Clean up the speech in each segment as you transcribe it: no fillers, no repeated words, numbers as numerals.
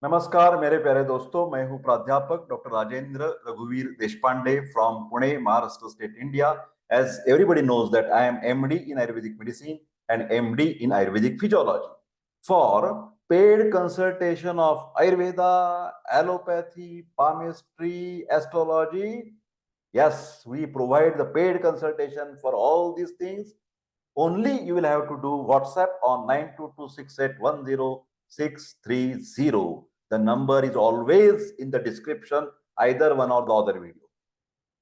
नमस्कार मेरे प्यारे दोस्तों, मैं हूं प्राध्यापक डॉक्टर राजेंद्र रघुवीर Deshpande from Pune, Maharashtra state, India. As everybody knows that I am MD in Ayurvedic medicine and MD in Ayurvedic physiology. For paid consultation of Ayurveda, allopathy, palmistry, astrology, yes, we provide the paid consultation for all these things. Only you will have to do WhatsApp on 9226810630. The number is always in the description, either one or the other video.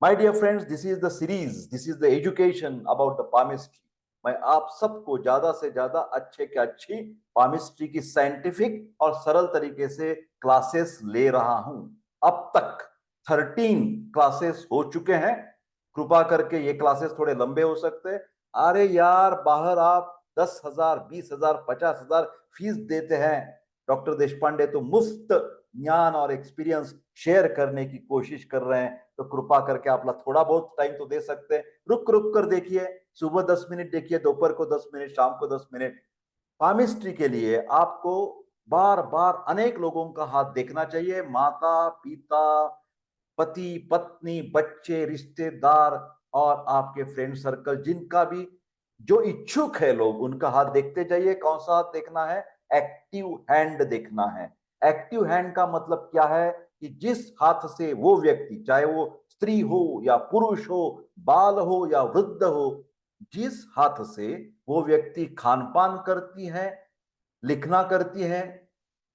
My dear friends, this is the series, this is the education about the palmistry. मैं आप सबको ज्यादा से ज्यादा अच्छे के अच्छी palmistry की साइंटिफिक और सरल तरीके से क्लासेस ले रहा हूं. अब तक 13 क्लासेस हो चुके हैं. कृपा करके ये क्लासेस थोड़े लंबे हो सकते हैं. अरे यार, बाहर आप 10,000, 20,000, 50,000 फीस देते हैं. डॉक्टर देशपांडे तो मुफ्त ज्ञान और एक्सपीरियंस शेयर करने की कोशिश कर रहे हैं. तो कृपा करके आप लोग थोड़ा बहुत टाइम तो दे सकते हैं. रुक रुक कर देखिए. सुबह 10 मिनट देखिए, दोपहर को 10 मिनट, शाम को 10 मिनट. पामिस्ट्री के लिए आपको बार बार अनेक लोगों का हाथ देखना चाहिए. माता पिता, पति पत्नी, बच्चे, रिश्तेदार और आपके फ्रेंड सर्कल, जिनका भी जो इच्छुक है लोग, उनका हाथ देखते जाइए. कौन सा हाथ देखना है? एक्टिव हैंड देखना है. एक्टिव हैंड का मतलब क्या है? कि जिस हाथ से वो व्यक्ति, चाहे वो स्त्री हो या पुरुष हो, बाल हो या वृद्ध हो, जिस हाथ से वो व्यक्ति खान पान करती है, लिखना करती है,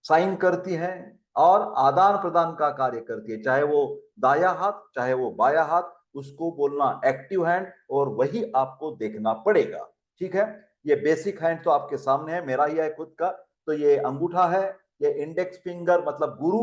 साइन करती है और आदान प्रदान का कार्य करती है, चाहे वो दाया हाथ चाहे वो बाया हाथ, उसको बोलना एक्टिव हैंड. और वही आपको देखना पड़ेगा. ठीक है. ये बेसिक हैंड तो आपके सामने है, मेरा ही है खुद का. तो ये अंगूठा है, ये इंडेक्स फिंगर मतलब गुरु,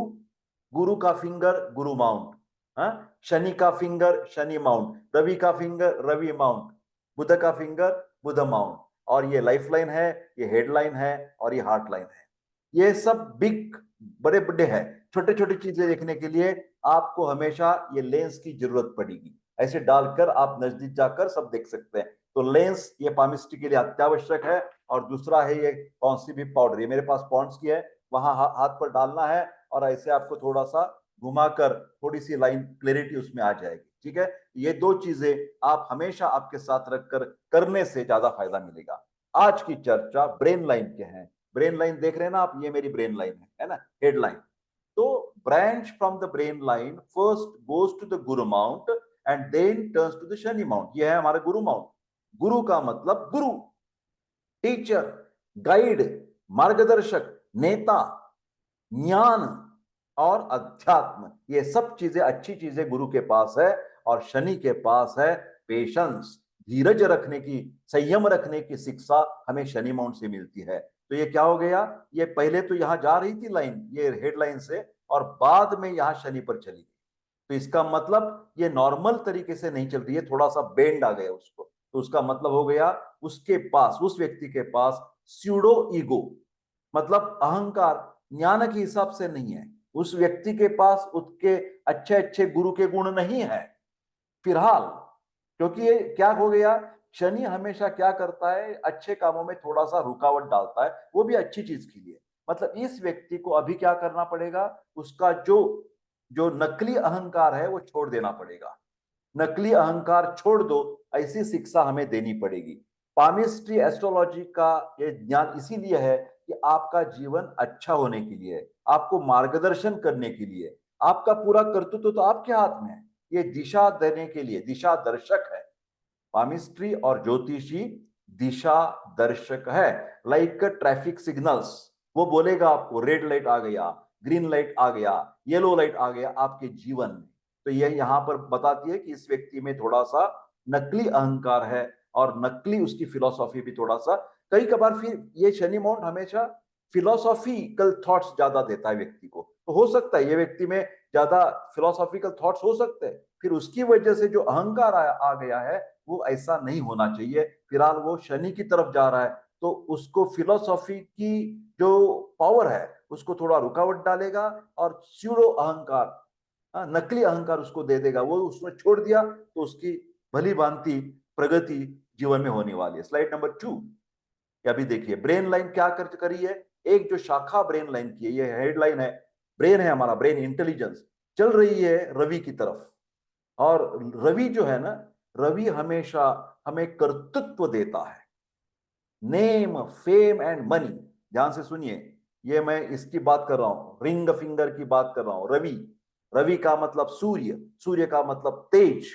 गुरु का फिंगर गुरु माउंट. हाँ. शनि का फिंगर शनि माउंट, रवि का फिंगर रवि माउंट, बुध का फिंगर बुध माउंट. और ये लाइफ लाइन है, ये हेडलाइन है और ये हार्ट लाइन है. ये सब बिग, बड़े बड़े हैं. छोटे छोटे चीजें देखने के लिए आपको हमेशा ये लेंस की जरूरत पड़ेगी. ऐसे डालकर आप नजदीक जाकर सब देख सकते हैं. तो लेंस ये पामिस्ट्री के लिए अत्यावश्यक है. और दूसरा है ये कौन सी भी पाउडर, ये मेरे पास पॉन्ड्स की है, वहां हाथ पर डालना है और ऐसे आपको थोड़ा सा घुमाकर थोड़ी सी लाइन क्लैरिटी उसमें आ जाएगी. ठीक है. ये दो चीजें आप हमेशा आपके साथ रखकर करने से ज्यादा फायदा मिलेगा. आज की चर्चा ब्रेन लाइन के हैं. ब्रेन लाइन देख रहे हैं ना आप, ये मेरी ब्रेन लाइन है ना, हेडलाइन. तो branch from the brain line first goes to the Guru mount and then turns to the Shani mount. ये है हमारा गुरु माउंट. गुरु का मतलब गुरु, टीचर, गाइड, मार्गदर्शक, नेता, ज्ञान और अध्यात्म. ये सब चीजें, अच्छी चीजें गुरु के पास है. और शनि के पास है पेशेंस, धीरज रखने की, संयम रखने की शिक्षा हमें शनि माउंट से मिलती है. तो ये क्या हो गया? ये पहले तो यहां जा रही थी लाइन, ये हेडलाइन से, और बाद में यहां शनि पर चली गई. तो इसका मतलब ये नॉर्मल तरीके से नहीं चल रही है, थोड़ा सा बेंड आ गया उसको. तो उसका मतलब हो गया उसके पास, उस व्यक्ति के पास स्यूडो ईगो, मतलब अहंकार, ज्ञान के हिसाब से नहीं है. उस व्यक्ति के पास उसके अच्छे अच्छे गुरु के गुण नहीं है फिलहाल. क्योंकि ये क्या हो गया, शनि हमेशा क्या करता है, अच्छे कामों में थोड़ा सा रुकावट डालता है, वो भी अच्छी चीज के लिए. मतलब इस व्यक्ति को अभी क्या करना पड़ेगा, उसका जो जो नकली अहंकार है वो छोड़ देना पड़ेगा. नकली अहंकार छोड़ दो, ऐसी शिक्षा हमें देनी पड़ेगी. पामिस्ट्री एस्ट्रोलॉजी का ये ज्ञान इसीलिए है कि आपका जीवन अच्छा होने के लिए, आपको मार्गदर्शन करने के लिए. आपका पूरा कर्तृत्व तो आपके हाथ में है. ये दिशा देने के लिए दिशा दर्शक है. पामिस्ट्री और ज्योतिषी दिशा दर्शक है. लाइक ट्रैफिक सिग्नल्स, वो बोलेगा आपको रेड लाइट आ गया, ग्रीन लाइट आ गया, येलो लाइट आ गया आपके जीवन में. तो ये यहां पर बताती है कि इस व्यक्ति में थोड़ा सा नकली अहंकार है और नकली उसकी फिलॉसफी भी थोड़ा सा. कई कबार फिर ये शनि माउंट हमेशा फिलोसॉफिकल थॉट्स ज्यादा देता है व्यक्ति को. तो हो सकता है ये व्यक्ति में ज्यादा फिलोसॉफिकल थॉट्स हो सकते हैं, फिर उसकी वजह से जो अहंकार आ गया है वो ऐसा नहीं होना चाहिए. फिलहाल वो शनि की तरफ जा रहा है, तो उसको फिलोसॉफी की जो पावर है उसको थोड़ा रुकावट डालेगा और स्यूडो अहंकार, नकली अहंकार उसको दे देगा. वो उसने छोड़ दिया तो उसकी भली भांति प्रगति जीवन में होने वाली है. Slide number 2. अभी देखिए ब्रेन लाइन क्या कर करी है. एक जो शाखा ब्रेन लाइन की है, ये हेडलाइन है, ब्रेन है हमारा, ब्रेन इंटेलिजेंस चल रही है रवि की तरफ। और रवि जो है ना, रवि हमेशा हमें कर्तृत्व देता है, नेम, फेम एंड मनी। ध्यान से सुनिए, ये मैं इसकी बात कर रहा हूं, रिंग फिंगर की बात कर रहा हूं। रवि, रवि का मतलब सूर्य, सूर्य का मतलब तेज।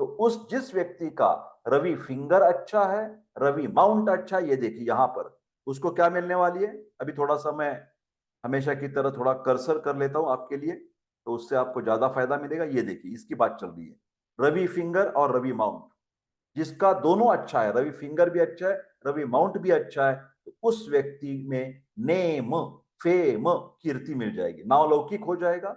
तो उस जिस व्यक्ति का रवि फिंगर अच्छा है, रवि माउंट अच्छा है, ये देखिए यहां पर उसको क्या मिलने वाली है। अभी थोड़ा सा मैं हमेशा की तरह थोड़ा कर्सर कर लेता हूं आपके लिए, तो उससे आपको ज्यादा फायदा मिलेगा। ये देखिए इसकी बात चल रही है, रवि फिंगर और रवि माउंट, जिसका दोनों अच्छा है, रवि फिंगर भी अच्छा है, रवि माउंट भी अच्छा है, तो उस व्यक्ति में नेम, फेम, कीर्ति मिल जाएगी, नावलौकिक हो जाएगा,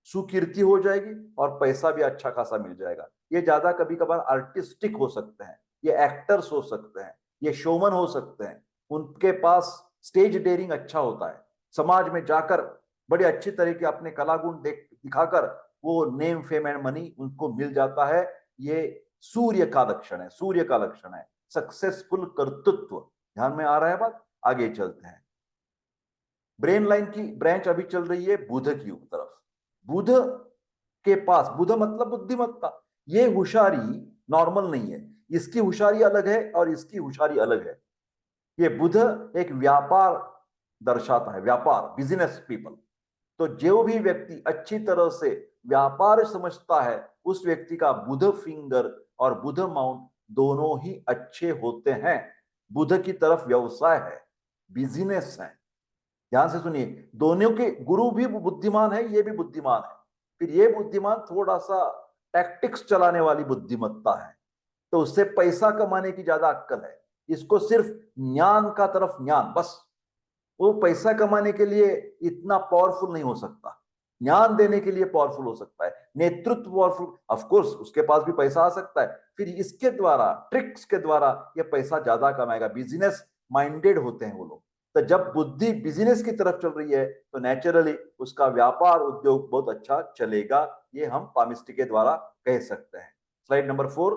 सुकीर्ति हो जाएगी, और पैसा भी अच्छा खासा मिल जाएगा। ये ज्यादा कभी कभार आर्टिस्टिक हो सकते हैं, ये एक्टर्स हो सकते हैं, ये शोमन हो सकते हैं, उनके पास स्टेज डेयरिंग अच्छा होता है, समाज में जाकर बड़े अच्छी तरह के अपने कलागुण दिखाकर वो नेम, फेम एंड मनी उनको मिल जाता है। ये सूर्य का लक्षण है, सूर्य का लक्षण है, सक्सेसफुल कर्तृत्व। ध्यान में आ रहा है बात? आगे चलते हैं। ब्रेन लाइन की ब्रांच अभी चल रही है बुध की तरफ। बुध के पास, बुध मतलब बुद्धिमत्ता, ये होशियारी नॉर्मल नहीं है, इसकी होशियारी अलग है और इसकी होशियारी अलग है। ये बुध एक व्यापार दर्शाता है, व्यापार, बिजनेस पीपल। तो जो भी व्यक्ति अच्छी तरह से व्यापार समझता है, उस व्यक्ति का बुध फिंगर और बुध माउंट दोनों ही अच्छे होते हैं। बुध की तरफ व्यवसाय है, बिजनेस है। ध्यान से सुनिए, दोनों के गुरु भी बुद्धिमान है, ये भी बुद्धिमान है, फिर ये बुद्धिमान थोड़ा सा टैक्टिक्स चलाने वाली बुद्धिमत्ता है, तो उससे पैसा कमाने की ज्यादा अक्कल है। इसको सिर्फ ज्ञान का तरफ ज्ञान बस, वो पैसा कमाने के लिए इतना पावरफुल नहीं हो सकता, ज्ञान देने के लिए पावरफुल हो सकता है, नेतृत्व पावरफुल, ऑफ कोर्स उसके पास भी पैसा आ सकता है, फिर इसके द्वारा, ट्रिक्स के द्वारा ये पैसा ज्यादा कमाएगा। बिजनेस माइंडेड होते हैं वो लोग। तो जब बुद्धि बिजनेस की तरफ चल रही है, तो नेचुरली उसका व्यापार उद्योग बहुत अच्छा चलेगा। ये हम पामिस्ट्री के द्वारा कह सकते हैं। Slide number 4,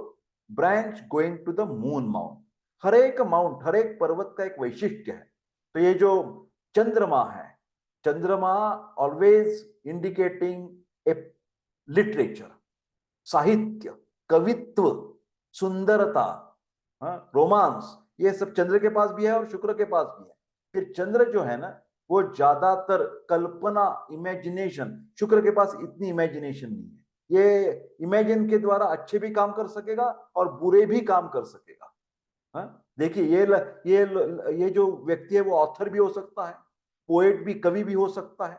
branch going to the moon mount. हर एक माउंट, हर एक पर्वत का एक वैशिष्ट्य है। तो ये जो चंद्रमा है, चंद्रमा ऑलवेज इंडिकेटिंग ए लिटरेचर, साहित्य, कवित्व, सुंदरता, रोमांस, ये सब चंद्र के पास भी है और शुक्र के पास भी है। फिर चंद्र जो है ना, वो ज्यादातर कल्पना, इमेजिनेशन, शुक्र के पास इतनी इमेजिनेशन नहीं है। ये इमेजिन के द्वारा अच्छे भी काम कर सकेगा और बुरे भी काम कर सकेगा। देखिए ये जो व्यक्ति है वो ऑथर भी हो सकता है, पोएट भी, कवि भी हो सकता है,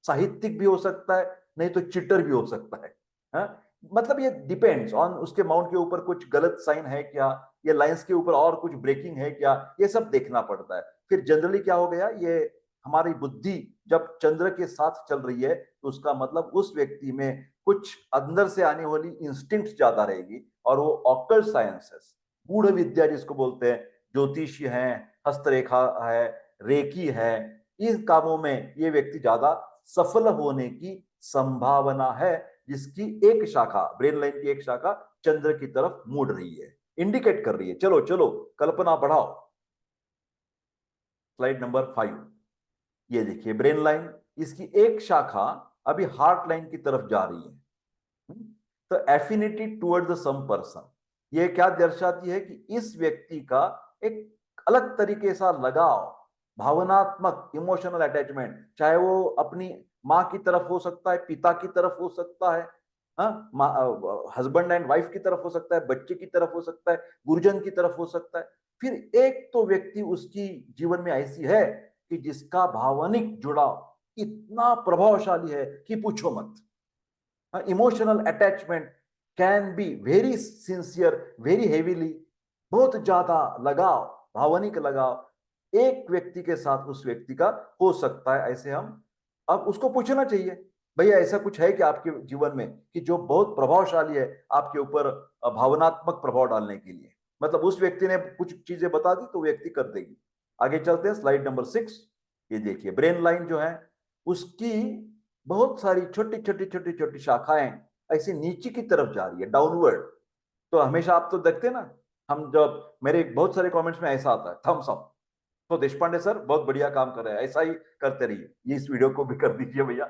साहित्यिक भी हो सकता है, नहीं तो चिटर भी हो सकता है। हा? मतलब ये डिपेंड्स ऑन उसके माउंट के ऊपर कुछ गलत साइन है क्या, ये लाइंस के ऊपर और कुछ ब्रेकिंग है क्या, ये सब देखना पड़ता है। फिर जनरली क्या हो गया, ये हमारी बुद्धि जब चंद्र के साथ चल रही है, तो उसका मतलब उस व्यक्ति में कुछ अंदर से आने वाली इंस्टिंक्ट ज्यादा रहेगी, और वो ऑकल्ट साइंसेस, गूढ़ विद्या जिसको बोलते हैं, ज्योतिषी है, हस्तरेखा है, रेकी है, इन कामों में ये व्यक्ति ज्यादा सफल होने की संभावना है, जिसकी एक शाखा, ब्रेन लाइन की एक शाखा चंद्र की तरफ मुड़ रही है, इंडिकेट कर रही है। चलो चलो कल्पना बढ़ाओ। स्लाइड नंबर 5, ये देखिए ब्रेन लाइन, इसकी एक शाखा अभी हार्ट लाइन की तरफ जा रही है। तो affinity toward the some person, ये क्या दर्शाती है कि इस व्यक्ति का एक अलग तरीके से लगाव, भावनात्मक, इमोशनल अटैचमेंट, चाहे वो अपनी माँ की तरफ हो सकता है, पिता की तरफ हो सकता है, हस्बैंड एंड वाइफ की तरफ हो सकता है, बच्चे की तरफ हो सकता है, गुरुजन की तरफ हो सकता है। फिर एक तो व्यक्ति उसकी जीवन में ऐसी है कि जिसका भावनिक जुड़ाव इतना प्रभावशाली है कि पूछो मत। Emotional attachment can be very sincere, very heavily, बहुत ज्यादा लगाव, भावनिक लगाव एक व्यक्ति के साथ उस व्यक्ति का हो सकता है। ऐसे हम, अब उसको पूछना चाहिए, भैया ऐसा कुछ है कि आपके जीवन में कि जो बहुत प्रभावशाली है आपके ऊपर, भावनात्मक प्रभाव डालने के लिए, मतलब उस व्यक्ति ने कुछ चीजें बता दी तो व्यक्ति कर देगी। आगे चलते हैं, स्लाइड नंबर 6, ये देखिए ब्रेन लाइन जो है उसकी बहुत सारी छोटी छोटी छोटी छोटी शाखाएं ऐसे नीचे की तरफ जा रही है, डाउनवर्ड। तो हमेशा आप तो देखते हैं ना, हम जब, मेरे बहुत सारे कमेंट्स में ऐसा आता है, थम्स अप, तो देशपांडे सर बहुत बढ़िया काम कर रहे हैं, ऐसा ही करते रहिए, ये इस वीडियो को भी कर दीजिए भैया,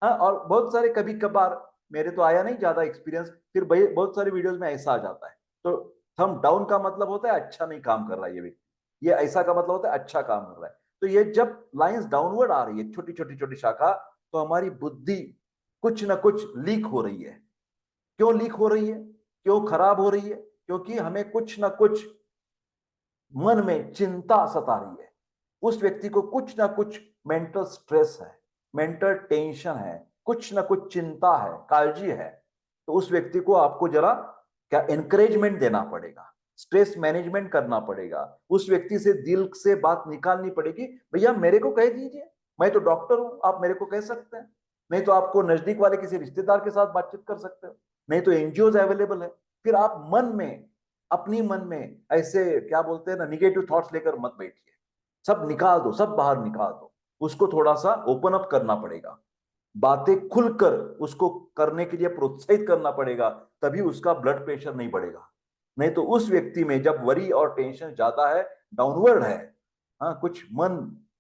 हाँ, और बहुत सारे कभी कभार, मेरे तो आया नहीं ज्यादा एक्सपीरियंस, फिर बहुत सारे वीडियोस में ऐसा आ जाता है। तो थंब डाउन का मतलब होता है अच्छा नहीं काम कर रहा है ये व्यक्ति, ये ऐसा का मतलब होता है अच्छा काम कर रहा है। तो ये जब लाइंस डाउनवर्ड आ रही है, छोटी छोटी छोटी शाखा, तो हमारी बुद्धि कुछ ना कुछ लीक हो रही है। क्यों लीक हो रही है, क्यों खराब हो रही है? क्योंकि हमें कुछ ना कुछ मन में चिंता सता रही है। उस व्यक्ति को कुछ ना कुछ मेंटल स्ट्रेस है, मेंटल टेंशन है, कुछ ना कुछ चिंता है, कालजी है। तो उस व्यक्ति को आपको जरा क्या एनकरेजमेंट देना पड़ेगा, स्ट्रेस मैनेजमेंट करना पड़ेगा, उस व्यक्ति से दिल से बात निकालनी पड़ेगी। भैया मेरे को कह दीजिए, मैं तो डॉक्टर हूं, आप मेरे को कह सकते हैं। नहीं तो आपको नजदीक वाले किसी रिश्तेदार के साथ बातचीत कर सकते हो, नहीं तो एनजीओ अवेलेबल है। फिर आप मन में, अपनी मन में ऐसे क्या बोलते हैं ना, निगेटिव थॉट्स लेकर मत बैठिए। सब निकाल दो, सब बाहर निकाल दो। उसको थोड़ा सा ओपन अप करना पड़ेगा, बातें खुलकर उसको करने के लिए प्रोत्साहित करना पड़ेगा, तभी उसका ब्लड प्रेशर नहीं बढ़ेगा। नहीं तो उस व्यक्ति में जब वरी और टेंशन ज्यादा है, डाउनवर्ड है, हाँ कुछ मन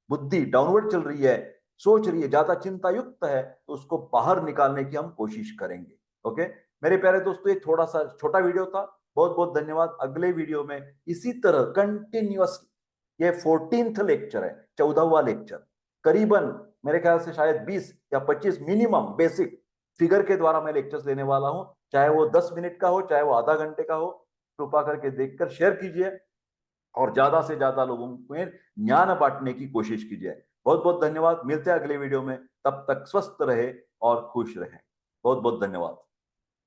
बुद्धि डाउनवर्ड चल रही है, सोच रही है, ज्यादा चिंता युक्त है, तो उसको बाहर निकालने की हम कोशिश करेंगे। ओके मेरे प्यारे दोस्तों, ये थोड़ा सा छोटा वीडियो था। बहुत बहुत धन्यवाद। अगले वीडियो में इसी तरह कंटिन्यूअसली, ये 14th लेक्चर है, 14वां लेक्चर, करीबन मेरे ख्याल से शायद 20 या 25 मिनिमम बेसिक फिगर के द्वारा मैं लेक्चर्स लेने वाला हूं। चाहे वो 10 मिनट का हो, चाहे वो आधा घंटे का हो, कृपा करके देखकर शेयर कीजिए और ज्यादा से ज्यादा लोगों में ज्ञान बांटने की कोशिश कीजिए। बहुत बहुत धन्यवाद। मिलते हैं अगले वीडियो में, तब तक स्वस्थ रहे और खुश रहे। बहुत बहुत धन्यवाद।